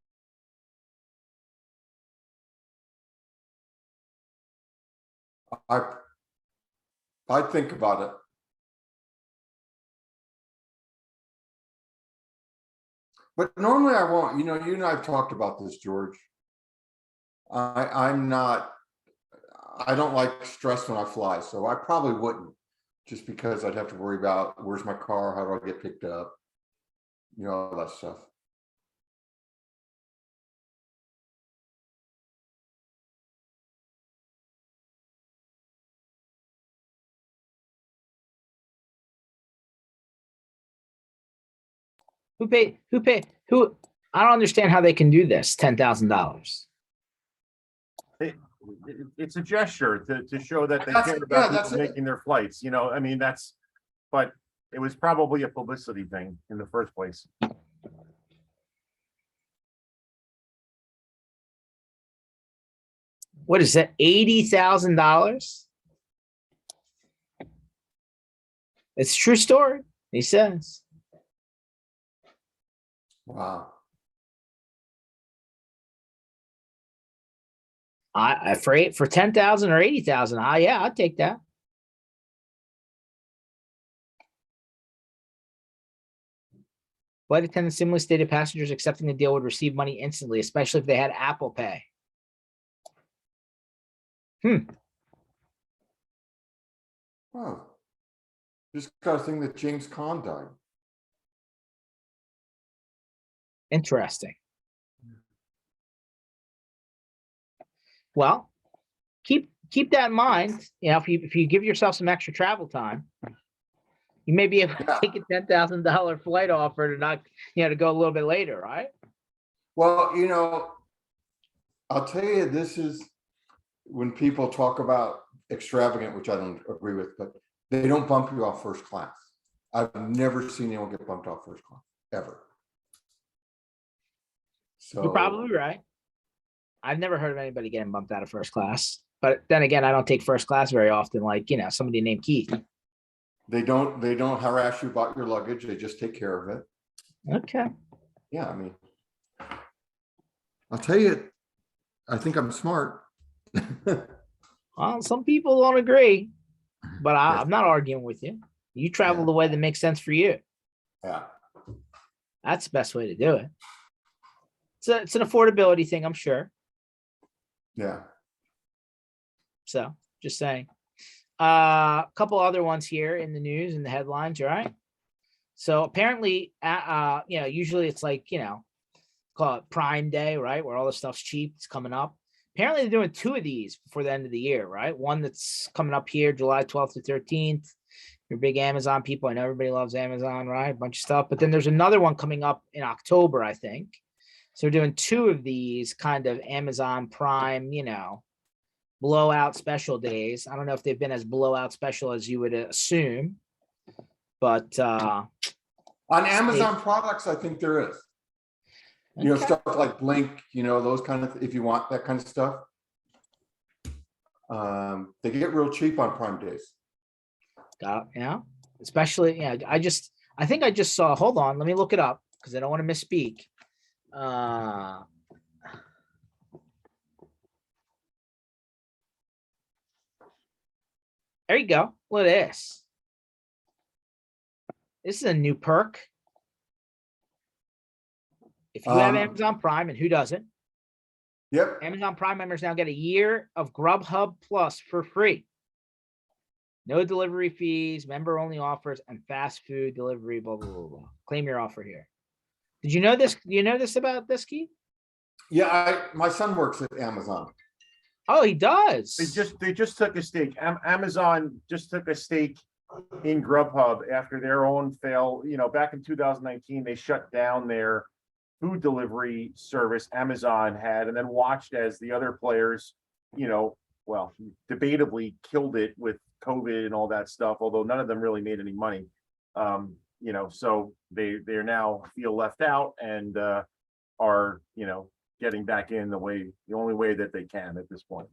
I'd think about it. But normally I won't. You and I have talked about this, George. I don't like stress when I fly, so I probably wouldn't, just because I'd have to worry about where's my car, how do I get picked up, all that stuff. Who I don't understand how they can do this. $10,000. It's a gesture to show that they care about people making their flights. I mean, but it was probably a publicity thing in the first place. What is that? $80,000? It's a true story, he says. Wow. For 10,000 or 80,000, yeah, I'd take that. Flight attendant similarly stated passengers accepting the deal would receive money instantly, especially if they had Apple Pay. Oh. Just got a thing that James Caan died. Interesting. Well, keep that in mind. You know, if you give yourself some extra travel time, you may be able to Yeah. take a $10,000 flight offer to not, you know, to go a little bit later, right? Well, you know, I'll tell you, this is when people talk about extravagant, which I don't agree with, but they don't bump you off first class. I've never seen anyone get bumped off first class, ever. You're So probably right. I've never heard of anybody getting bumped out of first class. But then again, I don't take first class very often, like, you know, somebody named Keith. they don't harass you about your luggage. They just take care of it. Okay. Yeah, I mean, I'll tell you, I think I'm smart. Well, some people don't agree, but Yes. I'm not arguing with you. You travel Yeah. the way that makes sense for you. Yeah. That's the best way to do it. It's an affordability thing, I'm sure. Yeah. So just saying. A couple other ones here in the news and the headlines, all right? So apparently, you know, usually it's like, you know, call it Prime Day, right? Where all the stuff's cheap. It's coming up. Apparently they're doing 2 of these before the end of the year, right? One that's coming up here, July 12th to 13th. You're big Amazon people. I know everybody loves Amazon, right? A bunch of stuff. But then there's another one coming up in October, I think. So we're doing 2 of these kind of Amazon Prime, you know, blowout special days. I don't know if they've been as blowout special as you would assume, but On Amazon products, I think there is. You know, okay. stuff like Blink, you know, those kind of, if you want that kind of stuff. They get real cheap on Prime days. Yeah, especially, yeah, I think I just saw, hold on, let me look it up because I don't want to misspeak. There you go. Look at this. This is a new perk. If you have Amazon Prime, and who doesn't, Yep. Amazon Prime members now get a year of Grubhub Plus for free. No delivery fees, member only offers, and fast food delivery, blah, blah, blah, blah. Claim your offer here. Did you know this? Do you know this about this, Keith? Yeah, my son works at Amazon. Oh, he does. They just took a stake. Amazon just took a stake in Grubhub after their own fail. You know, back in 2019, they shut down their food delivery service Amazon had, and then watched as the other players, you know, well, debatably killed it with COVID and all that stuff, although none of them really made any money. You know, so they're now feel left out and are, you know, getting back in the only way that they can at this point.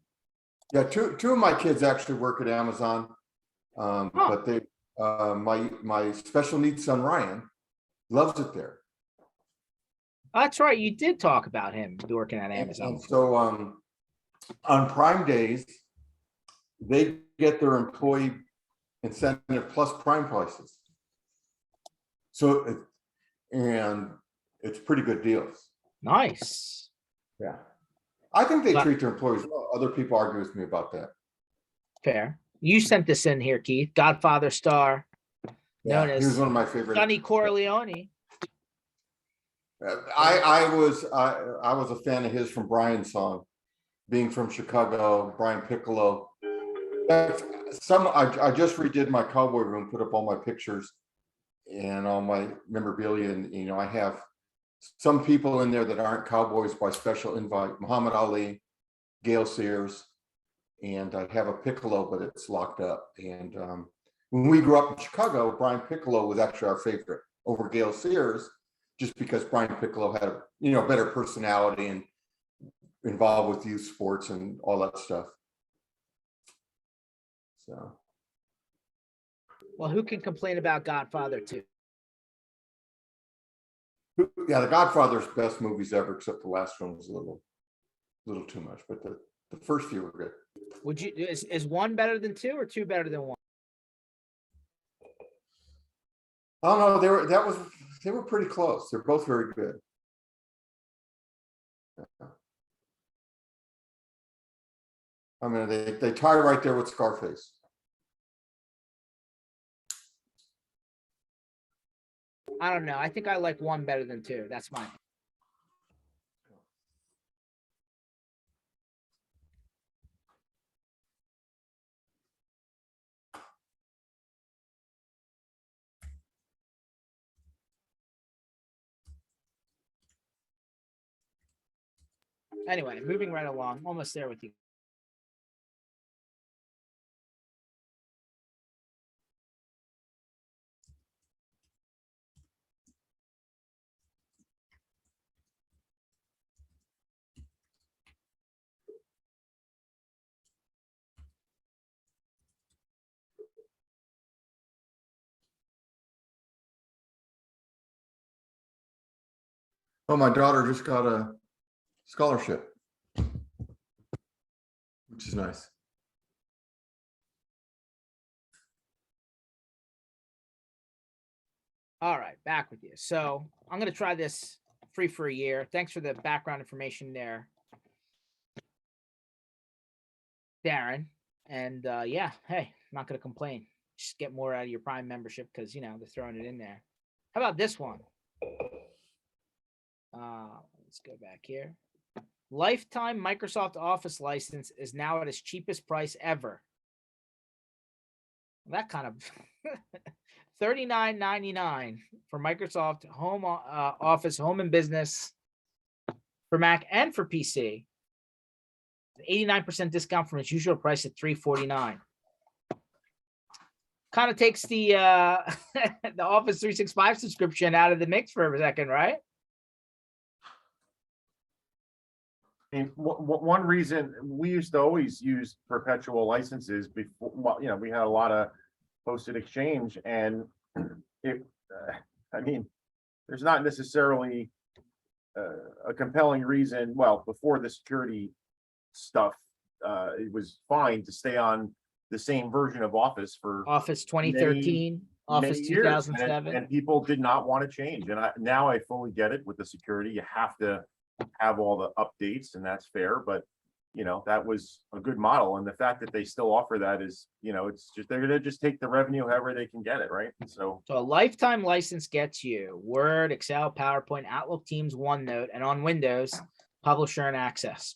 Yeah, two of my kids actually work at Amazon. But they my special needs son Ryan loves it there. That's right. You did talk about him working at Amazon. And so on Prime days, they get their employee incentive plus Prime prices. So it's pretty good deals. Nice. Yeah. I think they But- treat their employees well. Other people argue with me about that. Fair. You sent this in here, Keith. Godfather star, known Yeah, he was as one of my favorite. Sonny Corleone. I was a fan of his from Brian's song, being from Chicago, Brian Piccolo. I just redid my cowboy room, put up all my pictures and all my memorabilia, and you know, I have some people in there that aren't cowboys by special invite: Muhammad Ali, Gail Sears, and I have a Piccolo, but it's locked up. And when we grew up in Chicago, Brian Piccolo was actually our favorite over Gail Sears, just because Brian Piccolo had a, you know, better personality and involved with youth sports and all that stuff. So, Well, who can complain about Godfather 2? yeah, The Godfather's best movies ever, except the last one was a little too much, but the first few were good. Would you is 1 better than 2 or 2 better than 1? Oh no, they were pretty close. They're both very good. I mean, they tie right there with Scarface. I don't know. I think I like one better than two. That's my. Anyway, moving right along, almost there with you. Oh, my daughter just got a scholarship, which is nice. All right, back with you. So I'm going to try this free for a year. Thanks for the background information there, Darren. And yeah, hey, I'm not going to complain. Just get more out of your Prime membership because, you know, they're throwing it in there. How about this one? Let's go back here. Lifetime Microsoft Office license is now at its cheapest price ever. That kind of $39.99 for Microsoft Home Office, Home and Business for Mac and for PC. 89% discount from its usual price at $349. Kind of takes the the Office 365 subscription out of the mix for a second, right? I mean, one reason we used to always use perpetual licenses before, well, you know, we had a lot of posted exchange, and it, I mean, there's not necessarily a compelling reason. Well, before the security stuff, it was fine to stay on the same version of Office for Office 2013, Office many years, 2007. and people did not want to change. And now I fully get it with the security. You have to have all the updates, and that's fair, but you know, that was a good model, and the fact that they still offer that is, you know, it's just, they're gonna just take the revenue however they can get it, right? So So a lifetime license gets you Word, Excel, PowerPoint, Outlook, Teams, OneNote, and on Windows, Publisher and Access.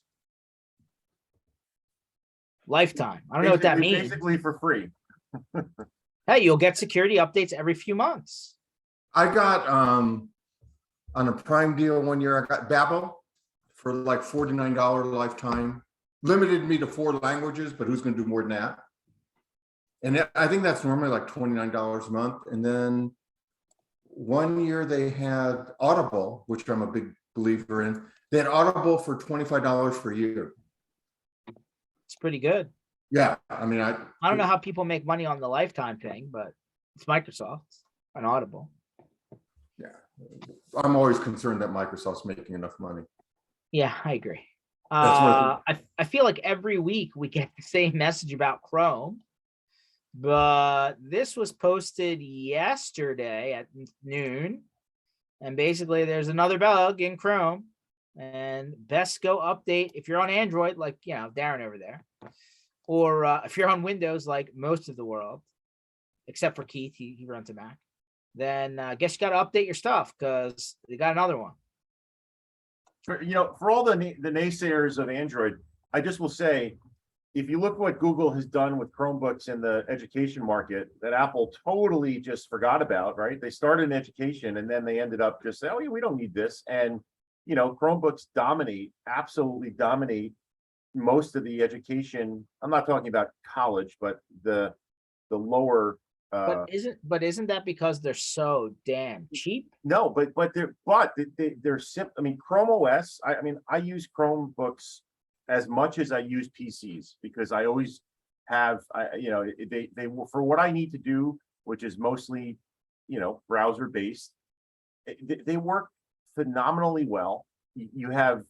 Lifetime. I don't know what that means. basically for free. Hey, you'll get security updates every few months. I got on a Prime deal one year, I got Babel for like $49 lifetime. Limited me to 4 languages, but who's gonna do more than that? And I think that's normally like $29 a month. And then one year they had Audible, which I'm a big believer in. They had Audible for $25 for a year. It's pretty good. Yeah, I mean, I don't know how people make money on the lifetime thing, but it's Microsoft and Audible. I'm always concerned that Microsoft's making enough money. Yeah, I agree. That's what I feel like every week we get the same message about Chrome, but this was posted yesterday at noon, and basically there's another bug in Chrome, and best go update if you're on Android, like, you know, Darren over there, or if you're on Windows, like most of the world, except for Keith, he runs a Mac. Then I guess you got to update your stuff because they got another one. You know, for all the naysayers of Android, I just will say, if you look what Google has done with Chromebooks in the education market, that Apple totally just forgot about, right? They started in education and then they ended up just saying, oh yeah, we don't need this. And, you know, Chromebooks absolutely dominate most of the education. I'm not talking about college, but the lower. But isn't that because they're so damn cheap? No, but they're simple. I mean, Chrome OS. I mean, I use Chromebooks as much as I use PCs because I always have. You know, they for what I need to do, which is mostly, you know, browser based. They work phenomenally well. You have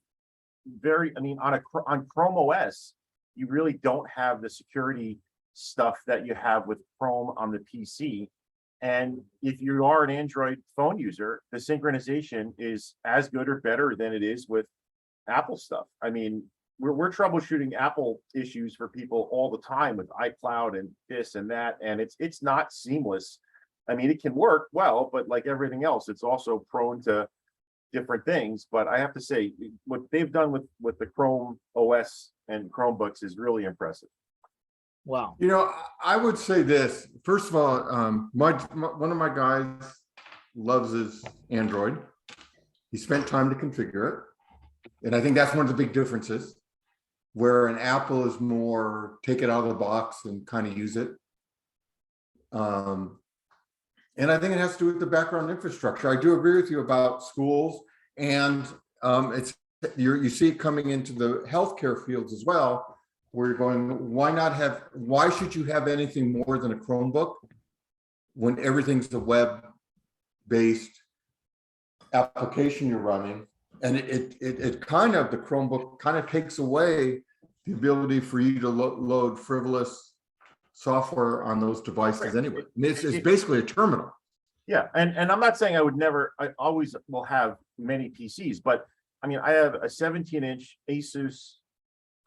I mean, on Chrome OS, you really don't have the security stuff that you have with Chrome on the PC. And if you are an Android phone user, the synchronization is as good or better than it is with Apple stuff. I mean, we're troubleshooting Apple issues for people all the time with iCloud and this and that, and it's not seamless I mean, it can work well, but like everything else, it's also prone to different things. But I have to say, what they've done with the Chrome OS and Chromebooks is really impressive. Wow. You know, I would say this. First of all, one of my guys loves his Android. He spent time to configure it. And I think that's one of the big differences, where an Apple is more take it out of the box and kind of use it. And I think it has to do with the background infrastructure. I do agree with you about schools, and you see it coming into the healthcare fields as well. We're going, why should you have anything more than a Chromebook when everything's a web-based application you're running? And the Chromebook kind of takes away the ability for you to load frivolous software on those devices anyway. I mean, it's basically a terminal. Yeah, and I'm not saying I always will have many PCs, but I mean, I have a 17-inch Asus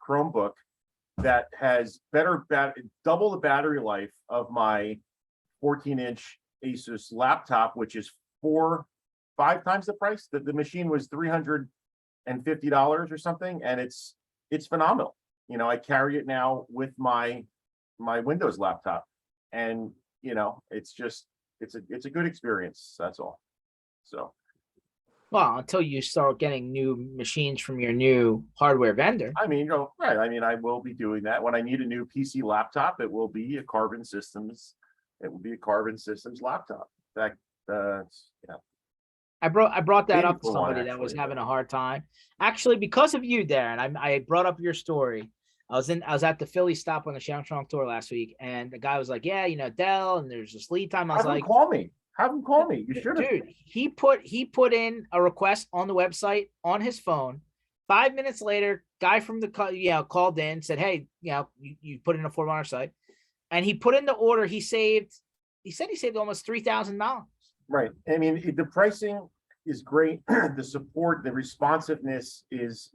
Chromebook that has double the battery life of my 14-inch Asus laptop, which is 5 times the price. The machine was $350 or something, and it's phenomenal. You know, I carry it now with my Windows laptop, and you know, it's a good experience. That's all. So, Well, until you start getting new machines from your new hardware vendor. I mean, you know, right. I mean, I will be doing that when I need a new PC laptop. It will be a Carbon Systems. It will be a Carbon Systems laptop. In fact, yeah. I brought that up to Painful one, somebody that was actually. having a hard time. Actually, because of you, Darren, I brought up your story. I was at the Philly stop on the Shamstrong tour last week, and the guy was like, "Yeah, you know, Dell, and there's this lead time." I was Have him like, call me. Have him call me. You should have. dude, he put in a request on the website on his phone. 5 minutes later, guy from the called in, said, "Hey, you put in a form on our site," and he put in the order. He said he saved almost $3,000. Right. I mean, the pricing is great. The support, the responsiveness is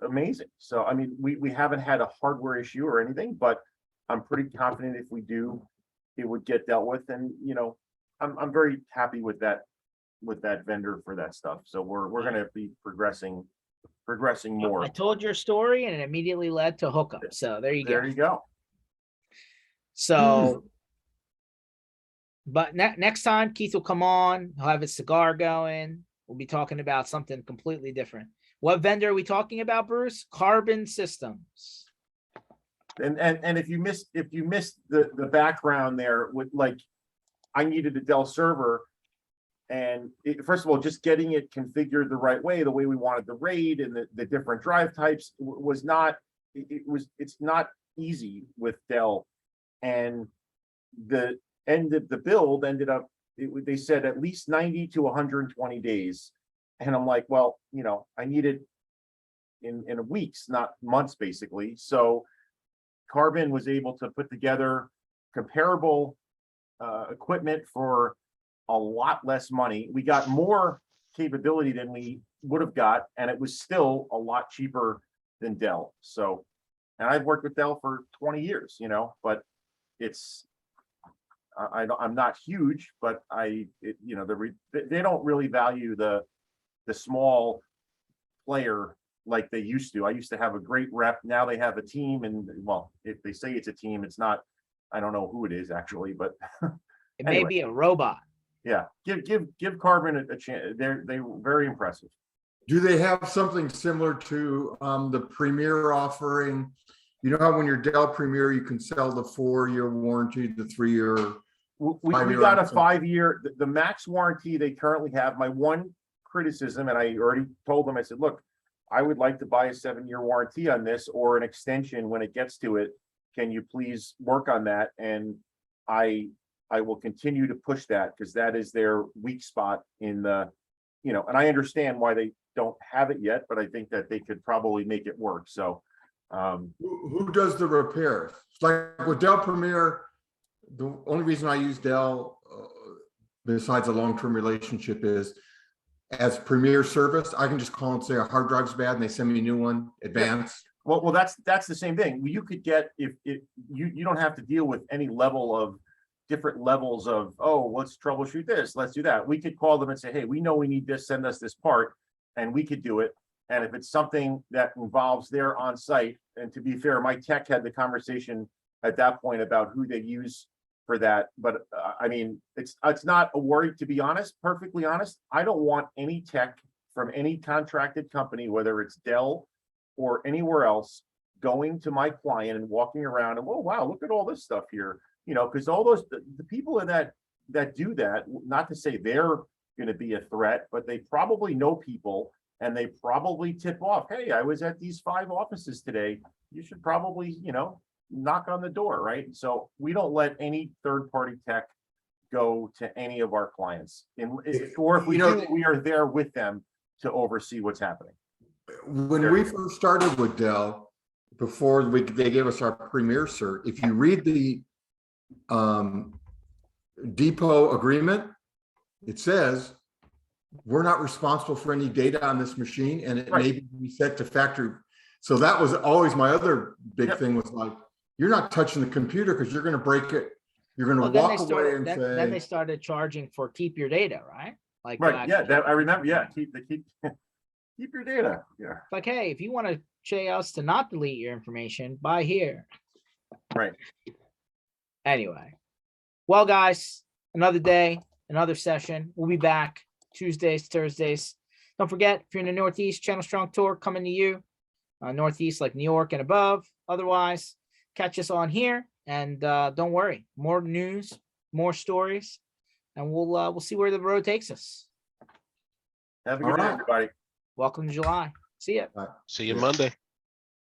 amazing. So, I mean, we haven't had a hardware issue or anything, but I'm pretty confident if we do, it would get dealt with. And, you know, I'm very happy with that vendor for that stuff. So we're going to be progressing more. I told your story, and it immediately led to hookup. So there you go. There you go. So, but next time Keith will come on, he'll have his cigar going. We'll be talking about something completely different. What vendor are we talking about, Bruce? Carbon Systems. And if you missed the background there, with like, I needed a Dell server, and first of all, just getting it configured the right way, the way we wanted the RAID and the different drive types was not. It's not easy with Dell, and the end of the build ended up. They said at least 90 to 120 days, and I'm like, well, you know, I need it in weeks, not months, basically. So Carbon was able to put together comparable equipment for a lot less money. We got more capability than we would have got, and it was still a lot cheaper than Dell. So, and I've worked with Dell for 20 years, you know, but I'm not huge, but they don't really value the small player like they used to. I used to have a great rep. Now they have a team, and well, if they say it's a team, it's not. I don't know who it is actually, but it may be a robot. Yeah, give Carbon a chance. They're very impressive. Do they have something similar to the Premier offering? You know how when you're Dell Premier, you can sell the 4-year warranty, the 3-year. We got a 5-year. The max warranty they currently have. My one criticism, and I already told them, I said, look, I would like to buy a 7-year warranty on this, or an extension when it gets to it. Can you please work on that? And I will continue to push that, because that is their weak spot in the, you know, and I understand why they don't have it yet, but I think that they could probably make it work. So who does the repairs? Like with Dell Premier, the only reason I use Dell, besides a long-term relationship, is as Premier service. I can just call and say a hard drive's bad, and they send me a new one, advanced. Well, that's the same thing. You could get, if you don't have to deal with any level of different levels of, oh, let's troubleshoot this, let's do that. We could call them and say, hey, we know we need this, send us this part, and we could do it. And if it's something that involves their on-site, and to be fair, my tech had the conversation at that point about who they use for that. But I mean, it's not a worry, to be honest, perfectly honest. I don't want any tech from any contracted company, whether it's Dell or anywhere else, going to my client and walking around and, oh, wow, look at all this stuff here. You know, because all those, the people that do that, not to say they're going to be a threat, but they probably know people and they probably tip off, hey, I was at these 5 offices today. You should probably, you know, knock on the door, right? So we don't let any third-party tech go to any of our clients. Or if we do, we are there with them to oversee what's happening. When we first started with Dell, before they gave us our Premier cert, if you read the depot agreement, it says we're not responsible for any data on this machine, and it may be set to factory. So that was always my other big thing, was like, you're not touching the computer because you're going to break it. You're going to walk away and say. Then they started charging for keep your data, right? Like Yeah, that I remember. Yeah, keep your data. Yeah. Like, hey, if you want to say us to not delete your information, buy here. Right. Anyway, well, guys, another day, another session. We'll be back Tuesdays, Thursdays. Don't forget, if you're in the Northeast, Channel Strong Tour coming to you. Northeast, like New York and above. Otherwise, catch us on here, and don't worry, more news, more stories, and we'll see where the road takes us. Have a good day, everybody. Welcome to July. See ya. See you Monday.